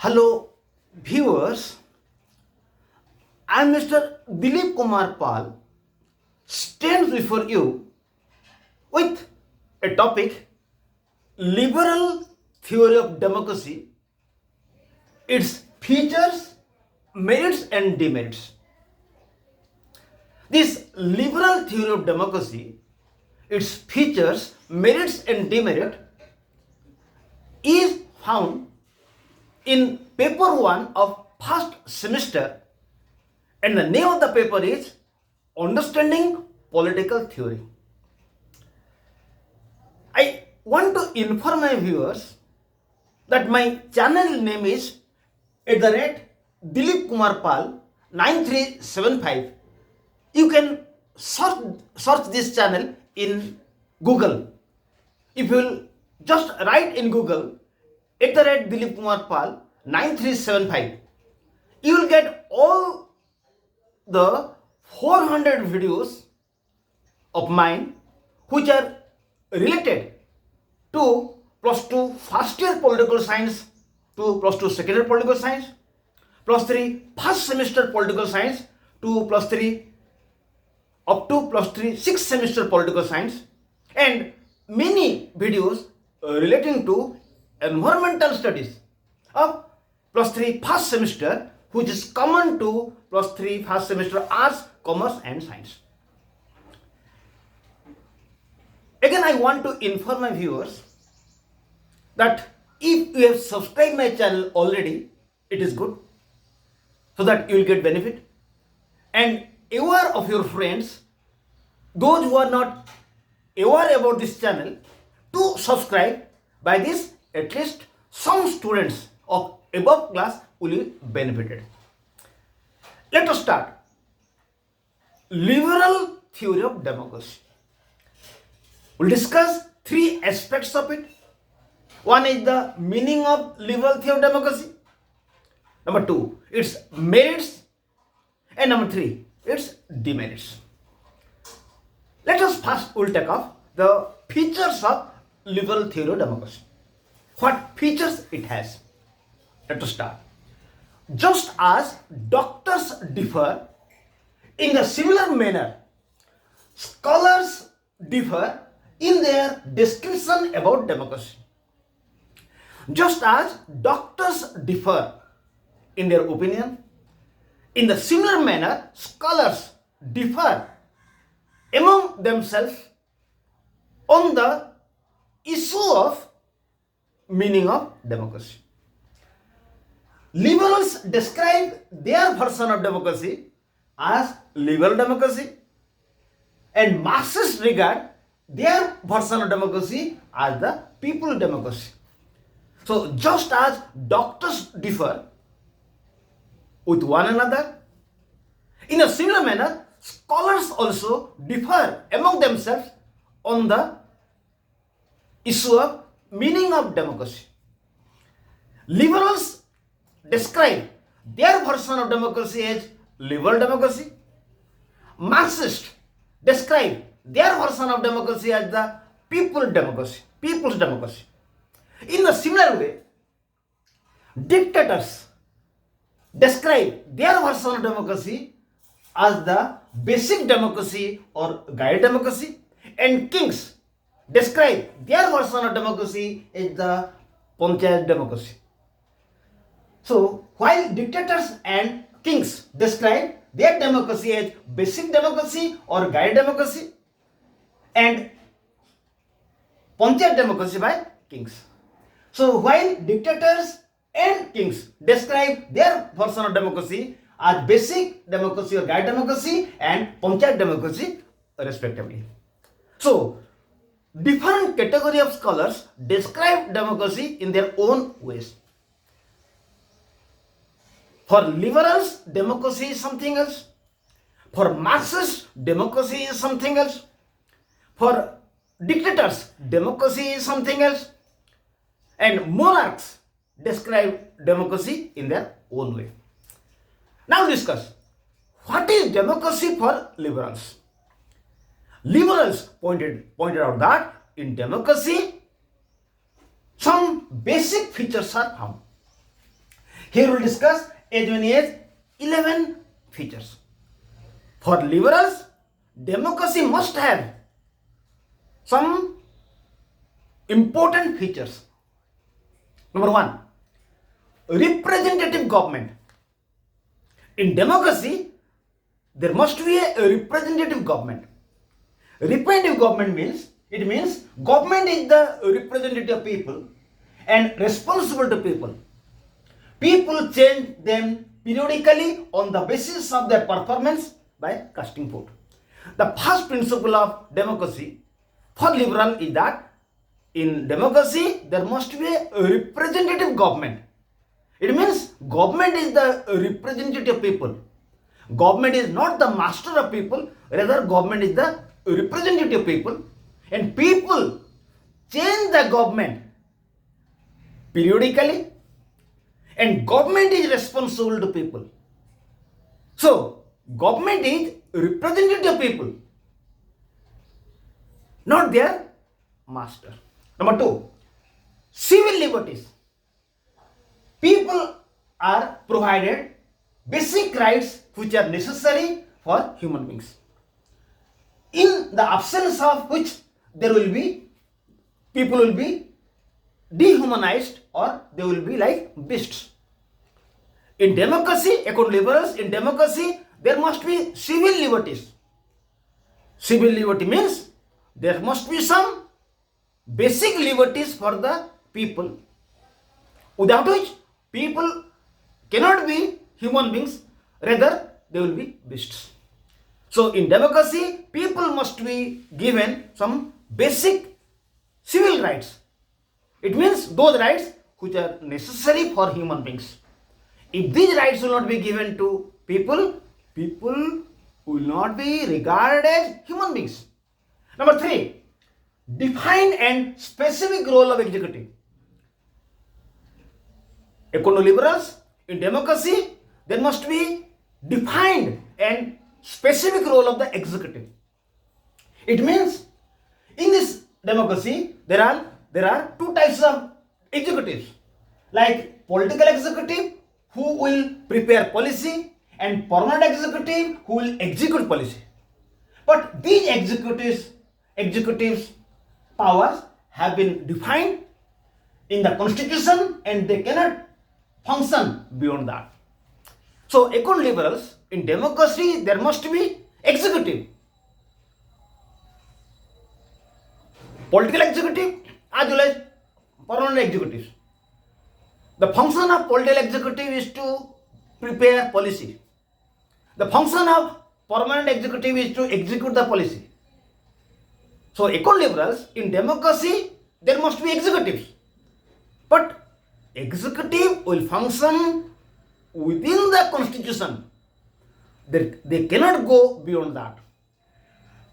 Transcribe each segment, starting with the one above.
Hello, viewers. I am Mr. Dilip Kumar Pal, stands before you with a topic liberal theory of democracy, its features, merits, and demerits. This liberal theory of democracy, its features, merits, and demerit is found in paper 1 of first semester, and the name of the paper is Understanding Political Theory. I want to inform my viewers that my channel name is Dilip Kumar Pal 9375. You can search this channel in Google. If you will just write in Google Dilip Kumar Pal 9375, you will get all the 400 videos of mine which are related to plus 2 first year political science, to plus 2 second year political science, plus 3 first semester political science, to plus 3 up to plus 3 sixth semester political science, and many videos relating to environmental studies of plus 3 first semester, which is common to plus 3 first semester arts, commerce and science. Again, I want to inform my viewers that if you have subscribed my channel already, it is good, so that you will get benefit, and aware of your friends, those who are not aware about this channel, to subscribe. By this, at least some students of above class will be benefited. Let us start. Liberal theory of democracy. We'll discuss 3 aspects of it. One is the meaning of liberal theory of democracy. Number 2, its merits. And number 3, its demerits. Let us first will take off the features of liberal theory of democracy. What features it has? Let us start. Just as doctors differ, in a similar manner, scholars differ in their description about democracy. Just as doctors differ in their opinion, in the similar manner, scholars differ among themselves on the issue of meaning of democracy. Liberals describe their version of democracy as liberal democracy, and Marxists regard their version of democracy as the people democracy. So, just as doctors differ with one another, in a similar manner, scholars also differ among themselves on the issue of meaning of democracy. Liberals describe their version of democracy as liberal democracy. Marxists describe their version of democracy as the people's democracy. In a similar way, dictators describe their version of democracy as the basic democracy or guide democracy, and kings describe their version of democracy as the panchayat democracy. So, while dictators and kings describe their democracy as basic democracy or guide democracy, and panchayat democracy by kings. So, while dictators and kings describe their version of democracy as basic democracy or guide democracy and panchayat democracy respectively. So, different category of scholars describe democracy in their own ways. For liberals, democracy is something else. For Marxists, democracy is something else. For dictators, democracy is something else. And monarchs describe democracy in their own way. Now discuss, what is democracy for liberals? Liberals pointed out that in democracy, some basic features are found. Here we will discuss as many as 11 features. For liberals, democracy must have some important features. Number one, representative government. In democracy, there must be a representative government. Representative government means government is the representative of people and responsible to people. People change them periodically on the basis of their performance by casting vote. The first principle of democracy for liberal is that in democracy there must be a representative government. It means government is the representative of people. Government is not the master of people, rather government is the representative of people, and people change the government periodically, and government is responsible to people. So government is representative of people, not their master. Number two, civil liberties. People are provided basic rights which are necessary for human beings, in the absence of which people will be dehumanized or they will be like beasts. In democracy, according to liberals, in democracy there must be civil liberties. Civil liberty means there must be some basic liberties for the people, without which people cannot be human beings, rather they will be beasts. So in democracy, people must be given some basic civil rights. It means those rights which are necessary for human beings. If these rights will not be given to people, people will not be regarded as human beings. Number three, defined and specific role of executive. According to liberals, in democracy, there must be defined and specific role of the executive. It means in this democracy, there are two types of executives, like political executive who will prepare policy and permanent executive who will execute policy. But these executives powers have been defined in the constitution and they cannot function beyond that. So according to liberals, in democracy there must be executive, political executive as well as permanent executives. The function of political executive is to prepare policy. The function of permanent executive is to execute the policy. So according to liberals, in democracy there must be executives, but executive will function within the constitution. They cannot go beyond that.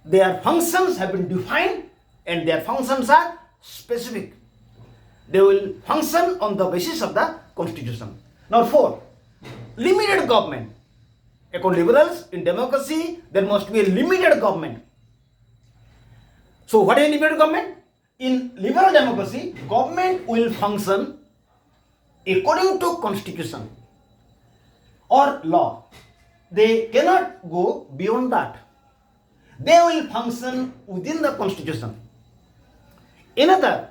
Their functions have been defined and their functions are specific. They will function on the basis of the constitution. Now 4, limited government. According to liberals, in democracy there must be a limited government. So what is limited government? In liberal democracy, government will function according to constitution or law. They cannot go beyond that. They will function within the constitution. Another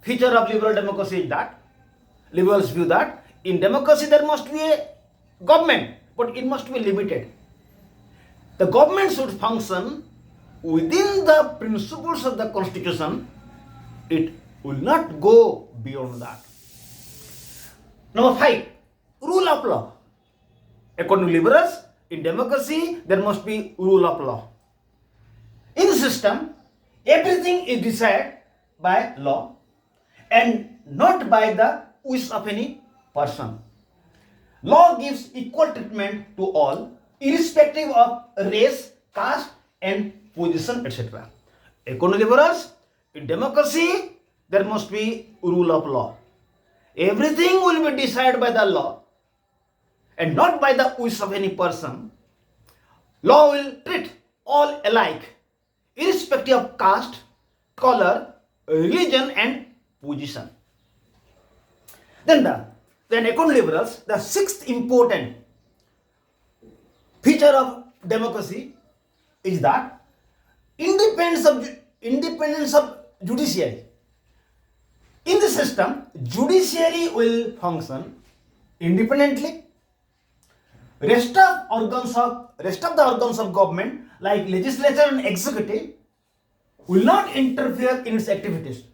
feature of liberal democracy is that liberals view that in democracy there must be a government, but it must be limited. The government should function within the principles of the constitution. It will not go beyond that. Number 5, rule of law. According to liberals, in democracy there must be rule of law. In the system, everything is decided by law and not by the wish of any person. Law gives equal treatment to all, irrespective of race, caste, and position, etc. According to liberals, in democracy there must be rule of law. Everything will be decided by the law and not by the wish of any person. Law will treat all alike, irrespective of caste, color, religion, and position. Then the Then according to liberals, the sixth important feature of democracy is that independence of judiciary. In the system, judiciary will function independently. Rest of the organs of government, like legislature and executive, will not interfere in its activities.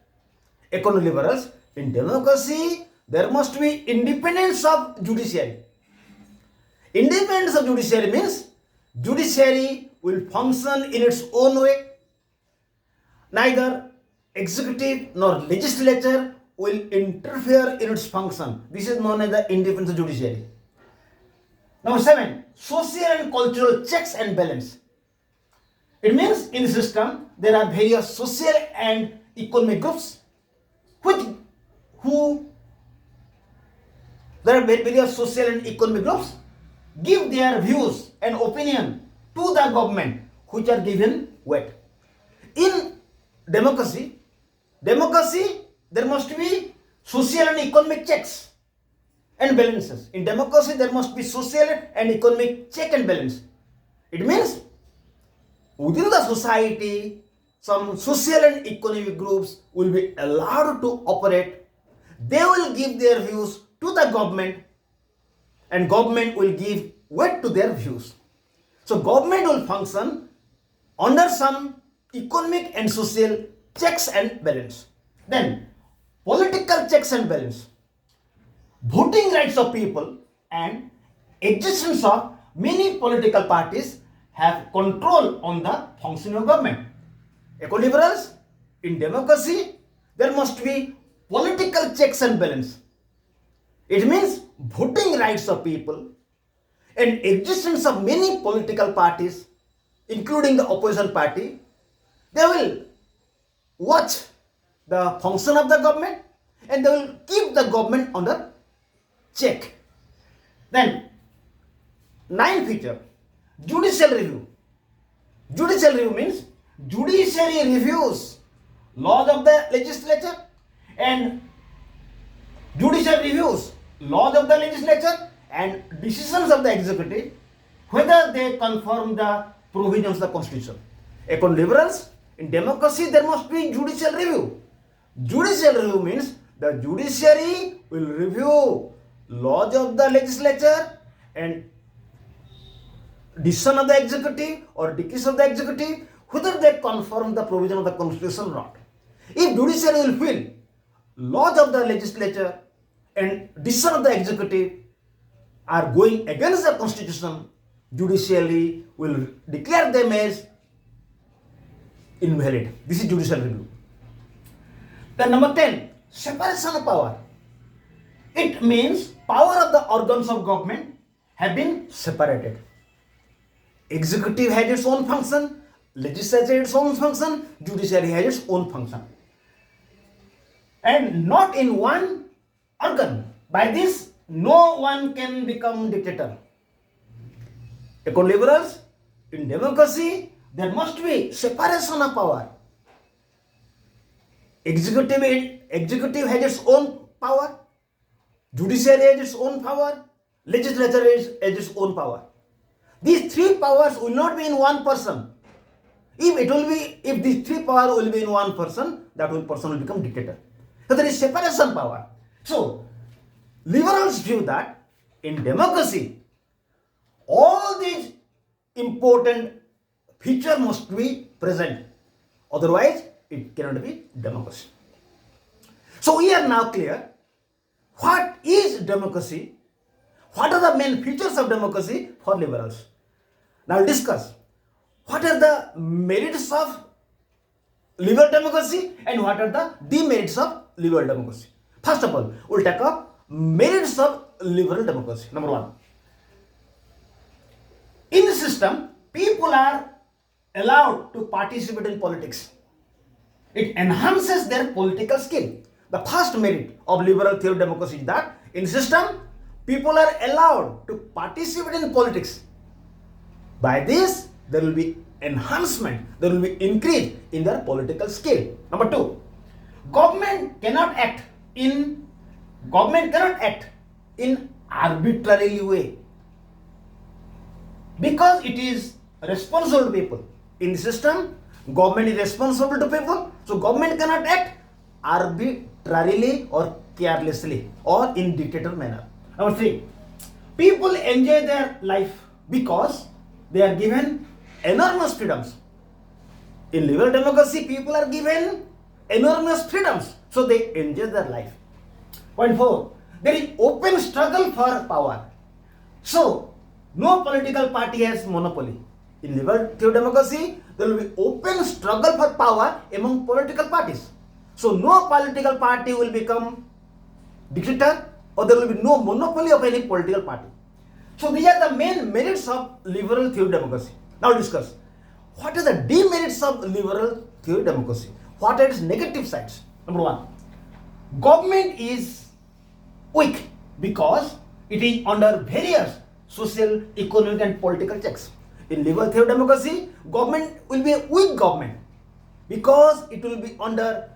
According to liberals, in democracy, there must be independence of judiciary. Independence of judiciary means judiciary will function in its own way. Neither executive nor legislature will interfere in its function. This is known as the independence of judiciary. Number 7, social and cultural checks and balance. It means in the system there are various social and economic groups various social and economic groups give their views and opinion to the government, which are given weight. In democracy, there must be social and economic checks and balances. In democracy, there must be social and economic check and balance. It means within the society, some social and economic groups will be allowed to operate. They will give their views to the government, and government will give weight to their views. So government will function under some economic and social checks and balance. Then political checks and balance. Voting rights of people and existence of many political parties have control on the functioning of government. According to liberals, in democracy, there must be political checks and balance. It means voting rights of people and existence of many political parties, including the opposition party, they will watch the function of the government and they will keep the government under check. Then, 9th feature, judicial review. Judicial review means judiciary reviews laws of the legislature and judicial reviews laws of the legislature and decisions of the executive, whether they conform the provisions of the constitution. According to liberals, in democracy there must be judicial review. Judicial review means the judiciary will review laws of the legislature and decision of the executive or decrees of the executive, whether they conform the provision of the constitution or not. If judiciary will feel laws of the legislature and decision of the executive are going against the constitution, judiciary will declare them as invalid. This is judicial review. Then number 10, separation of power. It means power of the organs of government have been separated. Executive has its own function, legislature has its own function, judiciary has its own function. And not in one organ. By this, no one can become dictator. According to liberals, in democracy, there must be separation of power. Executive has its own power, judiciary has its own power, legislature has its own power. These three powers will not be in one person. If these three powers will be in one person, that one person will become dictator. So there is separation power. So liberals view that in democracy, all these important features must be present. Otherwise, it cannot be democracy. So we are now clear what is democracy, what are the main features of democracy for liberals. Now discuss what are the merits of liberal democracy and what are the demerits of liberal democracy. First of all, we'll take up merits of liberal democracy. Number 1. In the system, people are allowed to participate in politics. It enhances their political skill. The first merit of liberal theory of democracy is that in the system, people are allowed to participate in politics. By this, there will be enhancement, there will be increase in their political skill. Number 2, government cannot act in arbitrarily way, because it is responsible to people. In the system, government is responsible to people, so government cannot act arbitrarily or carelessly or in dictator manner. Number 3, people enjoy their life because they are given enormous freedoms. In liberal democracy, people are given enormous freedoms, so they enjoy their life. Point 4, there is open struggle for power. So, no political party has monopoly. In liberal democracy, there will be open struggle for power among political parties. So, no political party will become dictator, or there will be no monopoly of any political party. So, these are the main merits of liberal theory democracy. Now, discuss what are the demerits of liberal theory democracy. What are its negative sides? Number 1, government is weak because it is under various social, economic and political checks. In liberal theory democracy, government will be a weak government because it will be under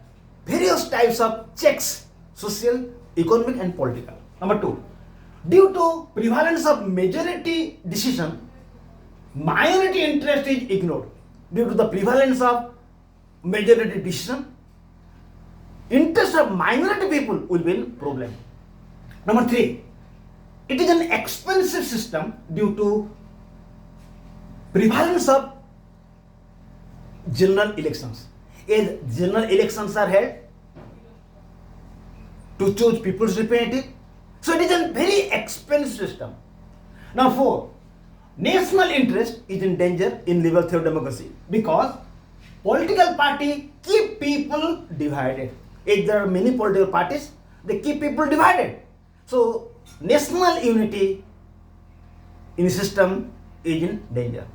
various types of checks, social, economic and political. Number 2, due to prevalence of majority decision, minority interest is ignored. Due to the prevalence of majority decision, interest of minority people will be in problem. Number 3, it is an expensive system due to prevalence of general elections. As general elections are held to choose people's representative, so it is a very expensive system. Now 4, national interest is in danger in liberal theory democracy because political parties keep people divided. If there are many political parties, they keep people divided. So national unity in the system is in danger.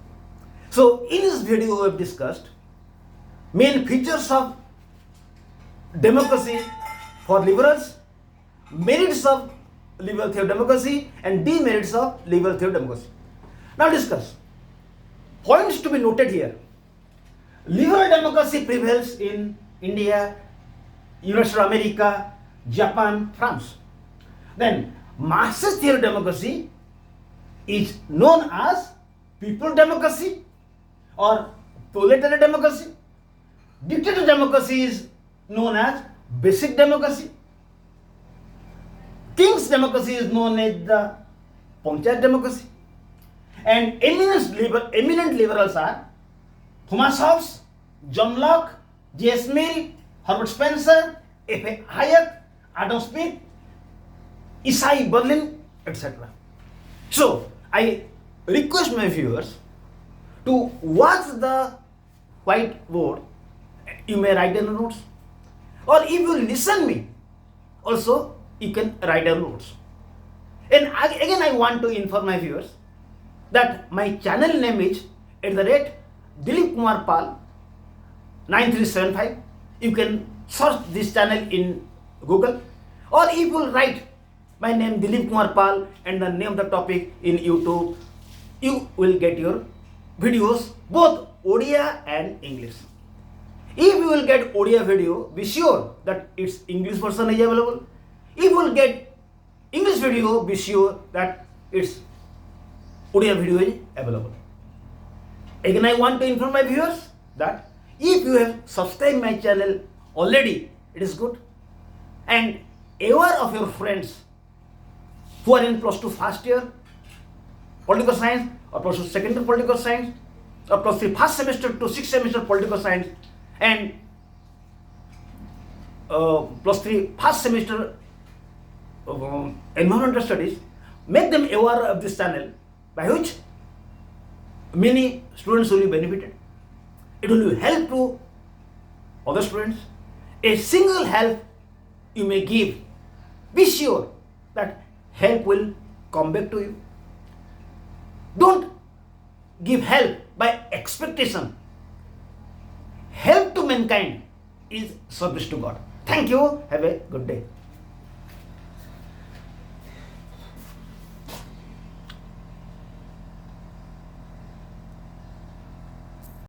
So in this video we have discussed main features of democracy for liberals, merits of liberal theory democracy and demerits of liberal theory democracy. Now discuss points to be noted here. Liberal democracy prevails in India, United States of America, Japan, France. Then Marxist theory democracy is known as people democracy or proletariat democracy. Dictator democracy is known as basic democracy. King's democracy is known as the Panchayat democracy. And eminent liberals are Thomas Hobbes, John Locke, J.S. Mill, Herbert Spencer, F.A. Hayek, Adam Smith, Isaiah Berlin, etc. So, I request my viewers to watch the whiteboard. You may write down notes, or if you listen me, also you can write down notes. And again, I want to inform my viewers that my channel name is @Dilip Kumar Pal 9375. You can search this channel in Google, or if you write my name Dilip Kumar Pal and the name of the topic in YouTube, you will get your videos both Odia and English. If you will get Odia video, be sure that its English version is available. If you will get English video, be sure that its Odia video is available. Again, I want to inform my viewers that if you have subscribed my channel already, it is good. And ever of your friends who are in +2 first year political science, or +2 second year political science, or +3 first semester to 6th semester political science, and +3 first semester environmental studies, make them aware of this channel, by which many students will be benefited. It will help to other students. A single help you may give, be sure that help will come back to you. Don't give help by expectation. Help to mankind is service to God. Thank you. Have a good day.